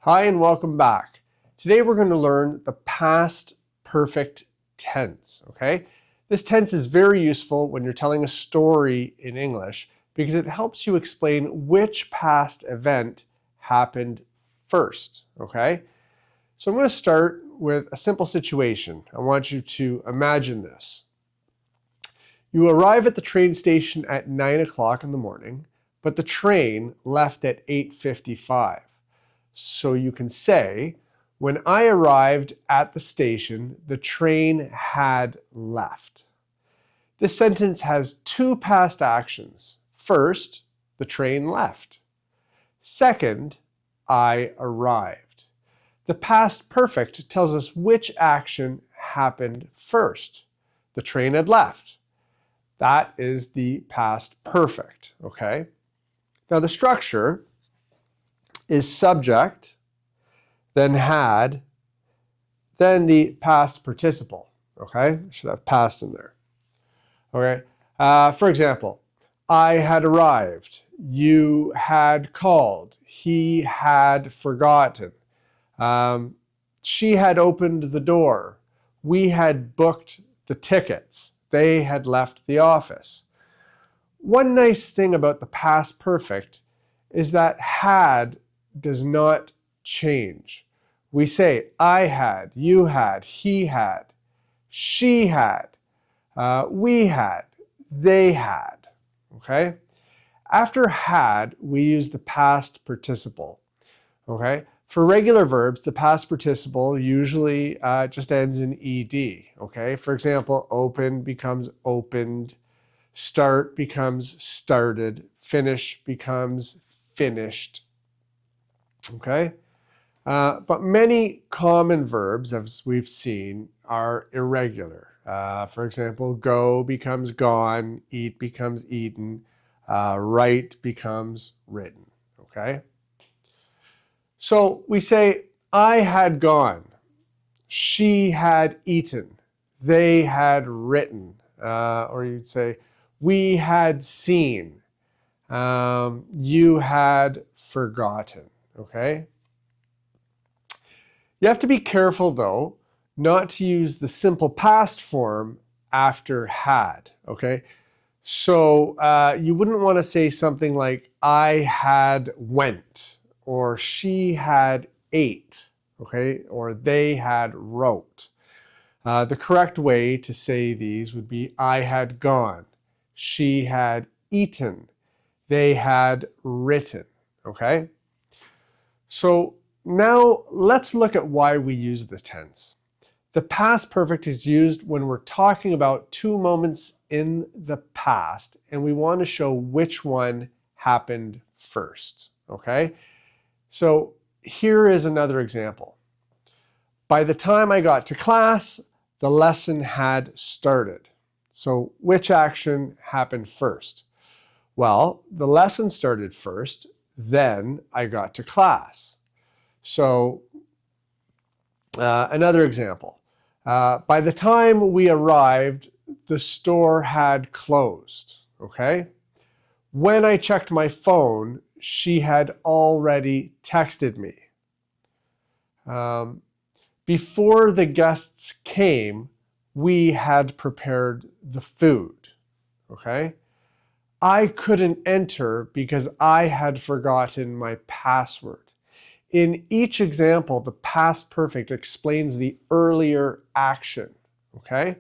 Hi and welcome back. Today we're going to learn the past perfect tense, okay? This tense is very useful when you're telling a story in English because it helps you explain which past event happened first, okay? So I'm going to start with a simple situation. I want you to imagine this. You arrive at the train station at 9 o'clock in the morning, but the train left at 8:55. So you can say, when I arrived at the station, the train had left. This sentence has two past actions. First, the train left. Second, I arrived. The past perfect tells us which action happened first. The train had left. That is the past perfect, okay? Now the structure is subject, then had, then the past participle. Okay, should have past in there. Okay, for example, I had arrived, you had called, he had forgotten, she had opened the door, we had booked the tickets, they had left the office. One nice thing about the past perfect is that had does not change. We say I had, you had, he had, she had, we had, they had. Okay? After had, we use the past participle. Okay? For regular verbs, the past participle usually just ends in ed. Okay? For example, open becomes opened, start becomes started, finish becomes finished. Okay? But many common verbs, as we've seen, are irregular. For example, go becomes gone, eat becomes eaten, write becomes written. Okay? So we say, I had gone, she had eaten, they had written, or you'd say, we had seen, you had forgotten. Okay? You have to be careful, though, not to use the simple past form after had, okay? So you wouldn't want to say something like, I had went, or she had ate, okay? Or they had wrote. The correct way to say these would be, I had gone, she had eaten, they had written, okay? So now let's look at why we use this tense. The past perfect is used when we're talking about two moments in the past and we want to show which one happened first, okay? So here is another example. By the time I got to class, the lesson had started. So which action happened first? Well, the lesson started first, then I got to class. So another example. By the time we arrived, the store had closed. Okay? When I checked my phone, she had already texted me. Before the guests came, we had prepared the food. Okay? I couldn't enter because I had forgotten my password. In each example, the past perfect explains the earlier action, okay?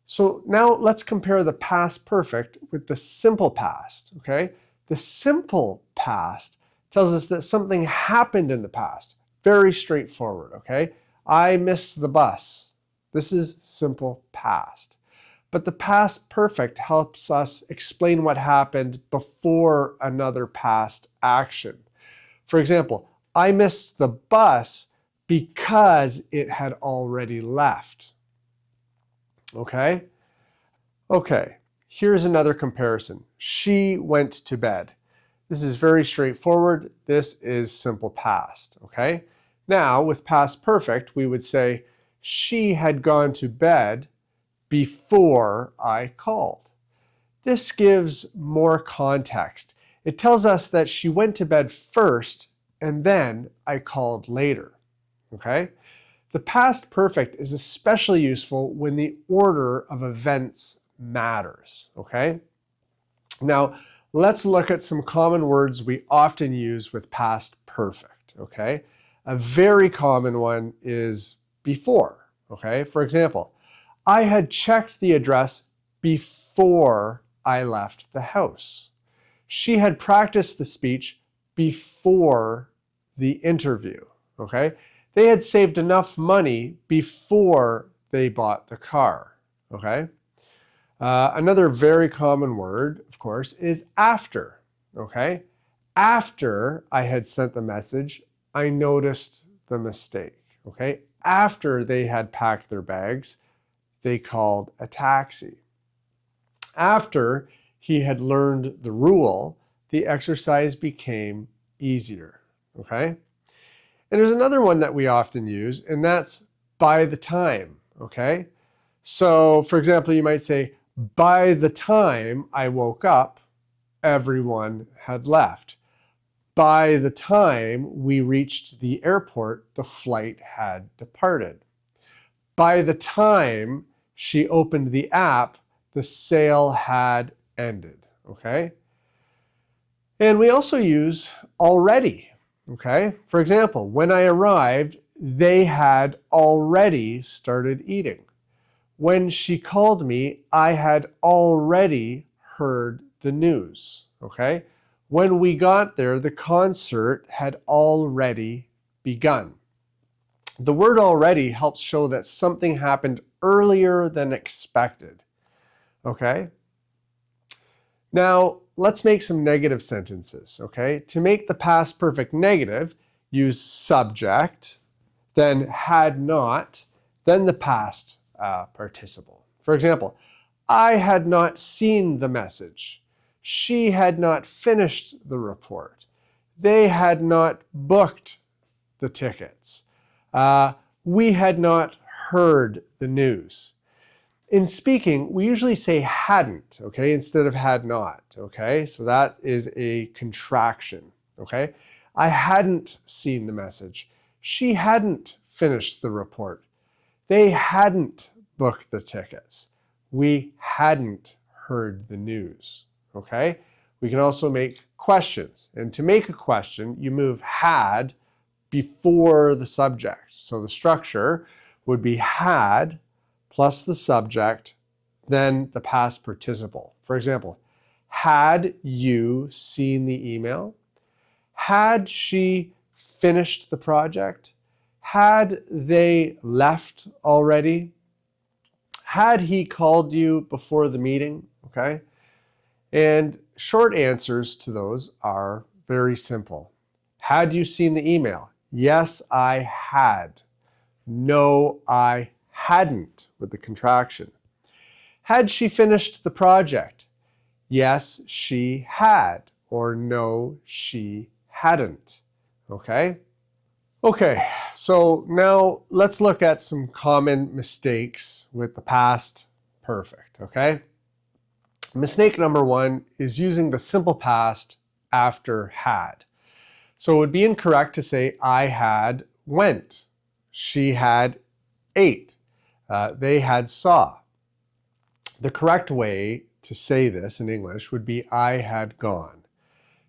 So now let's compare the past perfect with the simple past, okay? The simple past tells us that something happened in the past. Very straightforward, okay? I missed the bus. This is simple past. But the past perfect helps us explain what happened before another past action. For example, I missed the bus because it had already left. Okay? Okay, here's another comparison. She went to bed. This is very straightforward. This is simple past. Okay? Now, with past perfect, we would say, she had gone to bed before I called. This gives more context. It tells us that she went to bed first and then I called later, okay? The past perfect is especially useful when the order of events matters, okay? Now, let's look at some common words we often use with past perfect, okay? A very common one is before, okay? For example, I had checked the address before I left the house. She had practiced the speech before the interview, okay? They had saved enough money before they bought the car, okay? Another very common word, of course, is after, okay? After I had sent the message, I noticed the mistake, okay? After they had packed their bags, they called a taxi. After he had learned the rule, the exercise became easier, okay? And there's another one that we often use, and that's by the time, okay? So, for example, you might say, by the time I woke up, everyone had left. By the time we reached the airport, the flight had departed. By the time she opened the app, the sale had ended, okay? And we also use already, okay? For example, when I arrived, they had already started eating. When she called me, I had already heard the news, okay? When we got there, the concert had already begun. The word already helps show that something happened earlier than expected, okay? Now, let's make some negative sentences, okay? To make the past perfect negative, use subject, then had not, then the past participle. For example, I had not seen the message. She had not finished the report. They had not booked the tickets. We had not heard the news. In speaking, we usually say hadn't, okay, instead of had not, okay? So that is a contraction, okay? I hadn't seen the message. She hadn't finished the report. They hadn't booked the tickets. We hadn't heard the news, okay? We can also make questions. And to make a question, you move had before the subject. So the structure would be had plus the subject, then the past participle. For example, had you seen the email? Had she finished the project? Had they left already? Had he called you before the meeting? Okay? And short answers to those are very simple. Had you seen the email? Yes, I had. No, I hadn't, with the contraction. Had she finished the project? Yes, she had. Or no, she hadn't. Okay? Okay, so now let's look at some common mistakes with the past perfect, okay? Mistake number one is using the simple past after had. So it would be incorrect to say I had went, she had ate, they had saw. The correct way to say this in English would be I had gone.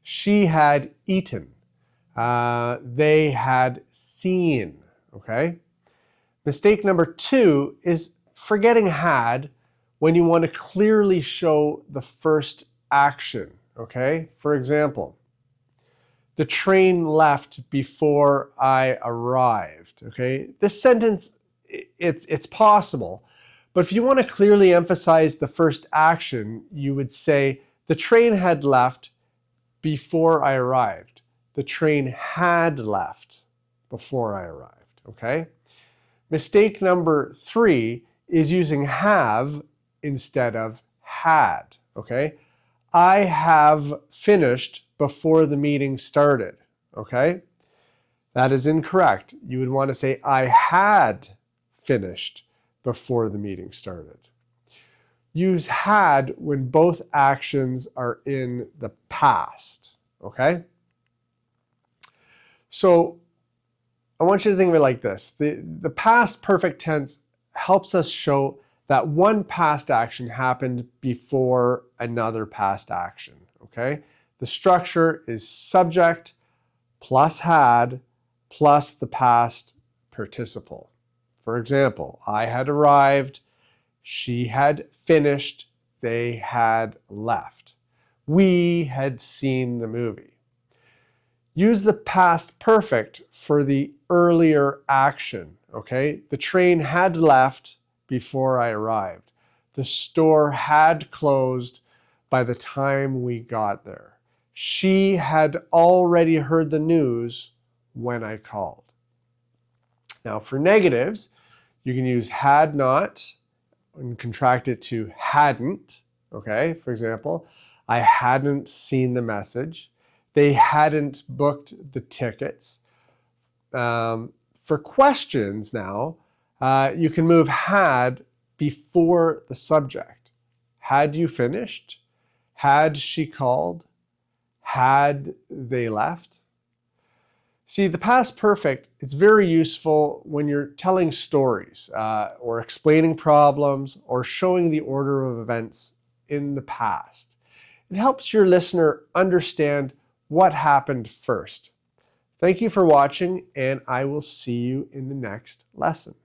She had eaten. They had seen, okay? Mistake number two is forgetting had when you want to clearly show the first action, okay? For example, the train left before I arrived, okay? This sentence, it's possible, but if you want to clearly emphasize the first action, you would say the train had left before I arrived. The train had left before I arrived, okay? Mistake number three is using have instead of had, okay? I have finished before the meeting started, okay? That is incorrect. You would want to say I had finished before the meeting started. Use had when both actions are in the past, okay? So I want you to think of it like this. The past perfect tense helps us show that one past action happened before another past action, okay? The structure is subject plus had plus the past participle. For example, I had arrived, she had finished, they had left. We had seen the movie. Use the past perfect for the earlier action, okay? The train had left before I arrived. The store had closed by the time we got there. She had already heard the news when I called. Now for negatives, you can use had not and contract it to hadn't, okay? For example, I hadn't seen the message. They hadn't booked the tickets. For questions now, you can move had before the subject. Had you finished? Had she called? Had they left? See, the past perfect, it's very useful when you're telling stories or explaining problems or showing the order of events in the past. It helps your listener understand what happened first. Thank you for watching, and I will see you in the next lesson.